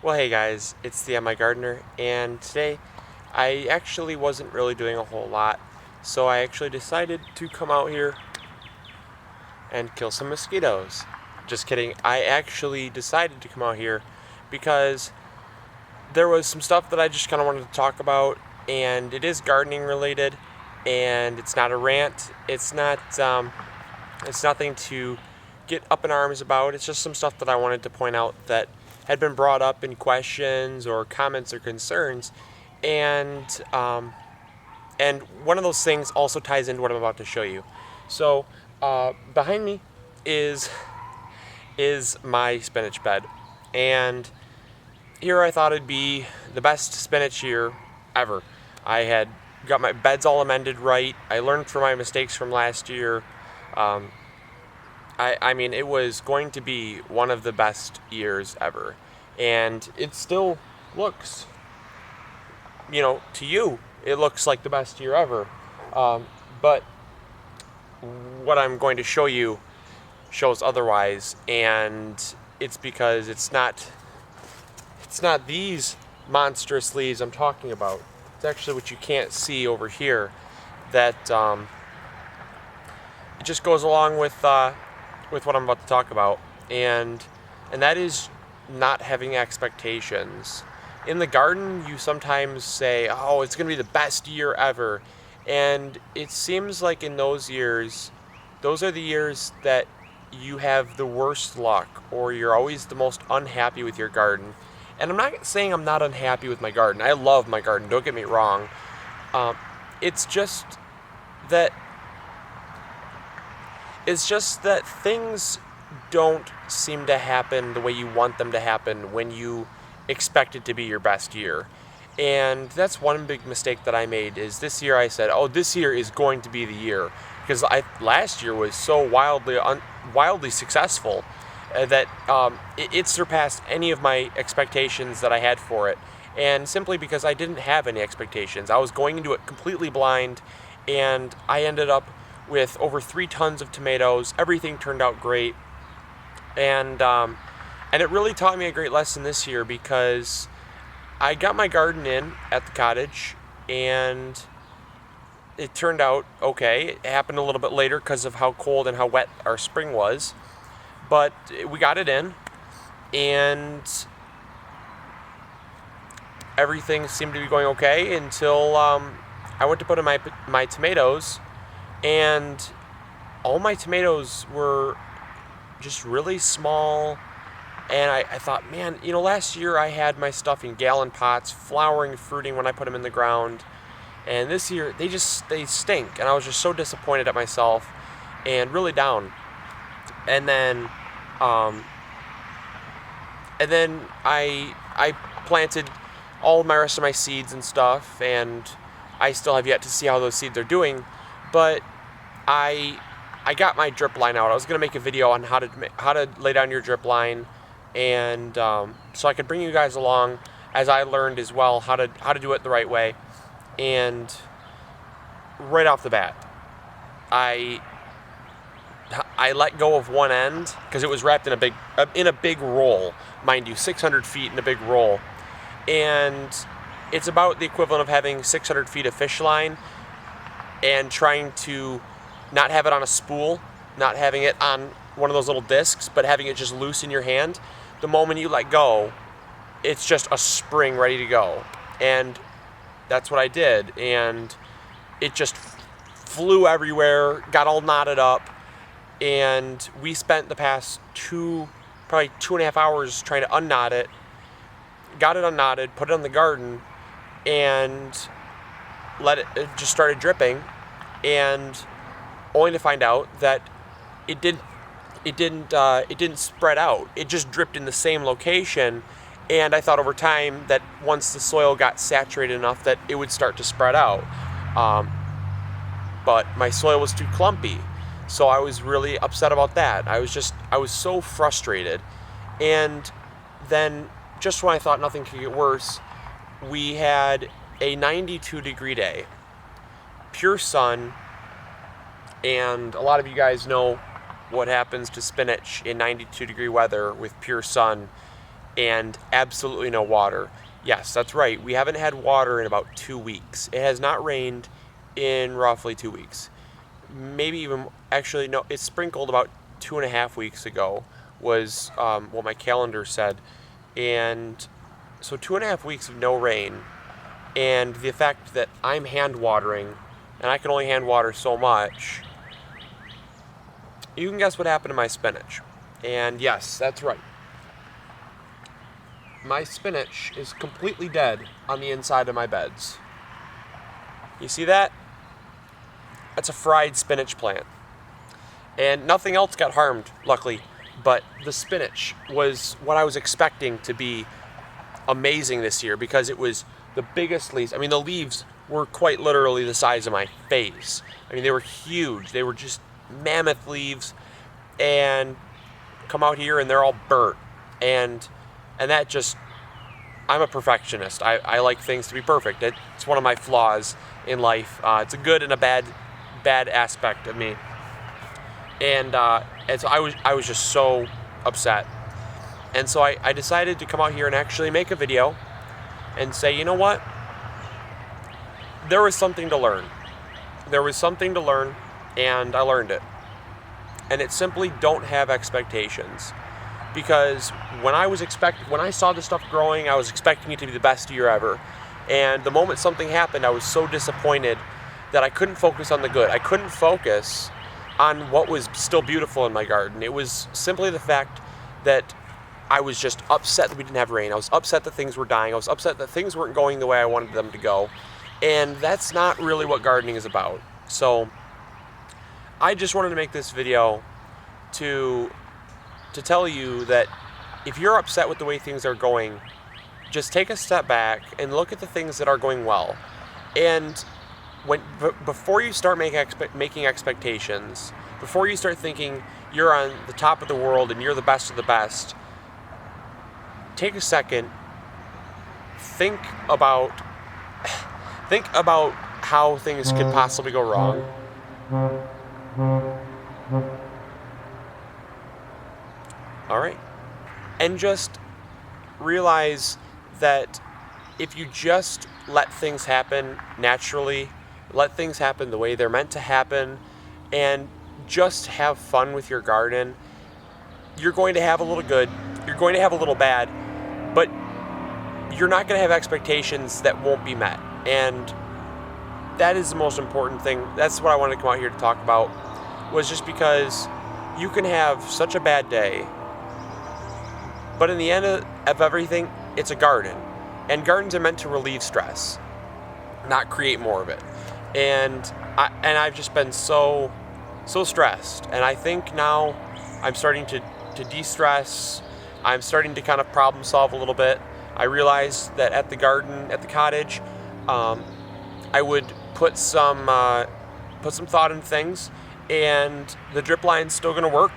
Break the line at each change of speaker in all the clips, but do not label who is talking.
Well, hey guys, it's the MIgardener, and today I actually wasn't really doing a whole lot, so I actually decided to come out here and kill some mosquitoes. Just kidding, I actually decided to come out here because there was some stuff that I just kind of wanted to talk about, and it is gardening related, and it's not a rant, it's nothing to get up in arms about. It's just some stuff that I wanted to point out that had been brought up in questions or comments or concerns, and and one of those things also ties into what I'm about to show you. So behind me is my spinach bed, and here I thought it'd be the best spinach year ever. I had got my beds all amended right. I learned from my mistakes from last year. I mean, it was going to be one of the best years ever. And it still looks, to you, it looks like the best year ever. But what I'm going to show you shows otherwise. And it's because it's not these monstrous leaves I'm talking about. It's actually what you can't see over here. That it just goes along with what I'm about to talk about, and that is not having expectations. In the garden, you sometimes say, "Oh, it's going to be the best year ever," and it seems like in those years, those are the years that you have the worst luck, or you're always the most unhappy with your garden. And I'm not saying I'm not unhappy with my garden. I love my garden. Don't get me wrong. It's just that things don't seem to happen the way you want them to happen when you expect it to be your best year. And that's one big mistake that I made. Is this year I said, "Oh, this year is going to be the year," because last year was so wildly successful that it surpassed any of my expectations that I had for it. And simply because I didn't have any expectations, I was going into it completely blind, and I ended up with over 3 tons of tomatoes. Everything turned out great, and it really taught me a great lesson this year, because I got my garden in at the cottage, and it turned out okay. It happened a little bit later because of how cold and how wet our spring was, but we got it in, and everything seemed to be going okay until I went to put in my tomatoes, and all my tomatoes were just really small. And I thought, man, last year I had my stuff in gallon pots, flowering, fruiting when I put them in the ground. And this year, they stink. And I was just so disappointed at myself and really down. And then I planted all my rest of my seeds and stuff, and I still have yet to see how those seeds are doing. But I got my drip line out. I was going to make a video on how to lay down your drip line, and so I could bring you guys along as I learned as well how to do it the right way. And right off the bat, I let go of one end because it was wrapped in a big roll, mind you, 600 feet in a big roll, and it's about the equivalent of having 600 feet of fish line and trying to not have it on a spool, not having it on one of those little discs, but having it just loose in your hand. The moment you let go, it's just a spring ready to go. And that's what I did. And it just flew everywhere, got all knotted up. And we spent the past probably 2.5 hours trying to unknot it. Got it unknotted, put it on the garden, and it just started dripping. And only to find out that it didn't spread out. It just dripped in the same location, and I thought over time that once the soil got saturated enough that it would start to spread out. But my soil was too clumpy, so I was really upset about that. I was so frustrated. And then just when I thought nothing could get worse, we had a 92-degree day, pure sun. And a lot of you guys know what happens to spinach in 92-degree weather with pure sun. and absolutely no water. Yes, that's right. We haven't had water in about 2 weeks. It has not rained in roughly 2 weeks. Maybe even, actually, no, it sprinkled about 2.5 weeks ago, was what my calendar said. And so 2.5 weeks of no rain, and the fact that I'm hand watering, and I can only hand water so much, you can guess what happened to my spinach. And yes, that's right. My spinach is completely dead on the inside of my beds. You see that? That's a fried spinach plant. And nothing else got harmed, luckily, but the spinach was what I was expecting to be amazing this year, because it was the biggest leaves. I mean, the leaves were quite literally the size of my face. I mean, they were huge. They were just mammoth leaves, and come out here and they're all burnt. And that just, I'm a perfectionist. I like things to be perfect. It's one of my flaws in life. It's a good and a bad aspect of me. And so I was just so upset. And so I decided to come out here and actually make a video and say, you know what? There was something to learn. There was something to learn, and I learned it. And it's simply, don't have expectations. Because when I saw the stuff growing, I was expecting it to be the best year ever. And the moment something happened, I was so disappointed that I couldn't focus on the good. I couldn't focus on what was still beautiful in my garden. It was simply the fact that I was just upset that we didn't have rain. I was upset that things were dying. I was upset that things weren't going the way I wanted them to go. And that's not really what gardening is about. So I just wanted to make this video to tell you that if you're upset with the way things are going, just take a step back and look at the things that are going well. And before you start making expectations, before you start thinking you're on the top of the world and you're the best of the best, take a second, think about how things could possibly go wrong. All right. And just realize that if you just let things happen naturally, let things happen the way they're meant to happen, and just have fun with your garden, you're going to have a little good, you're going to have a little bad, but you're not going to have expectations that won't be met. And that is the most important thing. That's what I wanted to come out here to talk about, was just because you can have such a bad day, but in the end of everything, it's a garden. And gardens are meant to relieve stress, not create more of it. And I've just been so stressed. And I think now I'm starting to de-stress. I'm starting to kind of problem solve a little bit. I realized that at the cottage, I would put some thought into things, and the drip line's still going to work.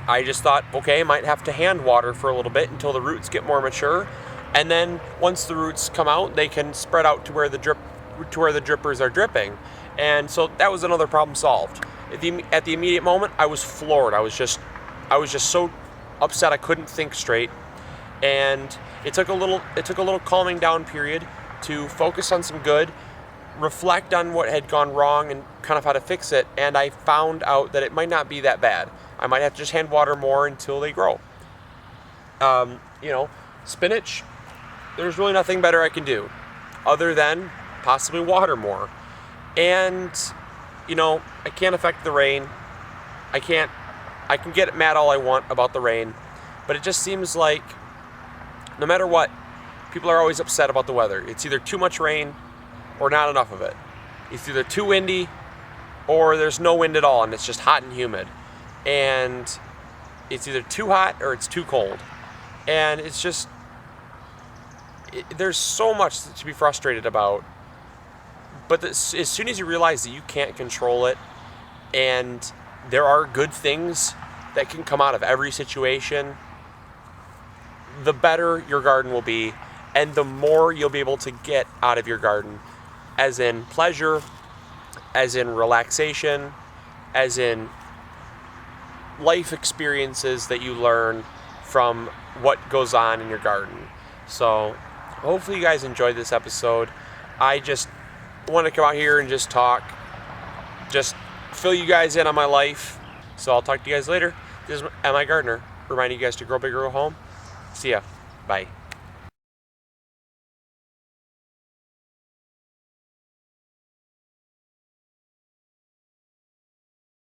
I just thought, okay, I might have to hand water for a little bit until the roots get more mature, and then once the roots come out, they can spread out to where the drippers are dripping. And so that was another problem solved. At the immediate moment, I was floored. I was just so upset I couldn't think straight. And it took a little calming down period to focus on some good, reflect on what had gone wrong and kind of how to fix it. And I found out that it might not be that bad. I might have to just hand water more until they grow. Spinach, there's really nothing better I can do other than possibly water more. And, I can't affect the rain. I can get mad all I want about the rain, but it just seems like no matter what, people are always upset about the weather. It's either too much rain or not enough of it. It's either too windy or there's no wind at all and it's just hot and humid. And it's either too hot or it's too cold. And it's just, there's so much to be frustrated about. But as soon as you realize that you can't control it, and there are good things that can come out of every situation, the better your garden will be, and the more you'll be able to get out of your garden, as in pleasure, as in relaxation, as in life experiences that you learn from what goes on in your garden. So hopefully you guys enjoyed this episode. I just want to come out here and just talk, just fill you guys in on my life. So I'll talk to you guys later. This is MIgardener, reminding you guys to grow big, grow home. See ya. Bye.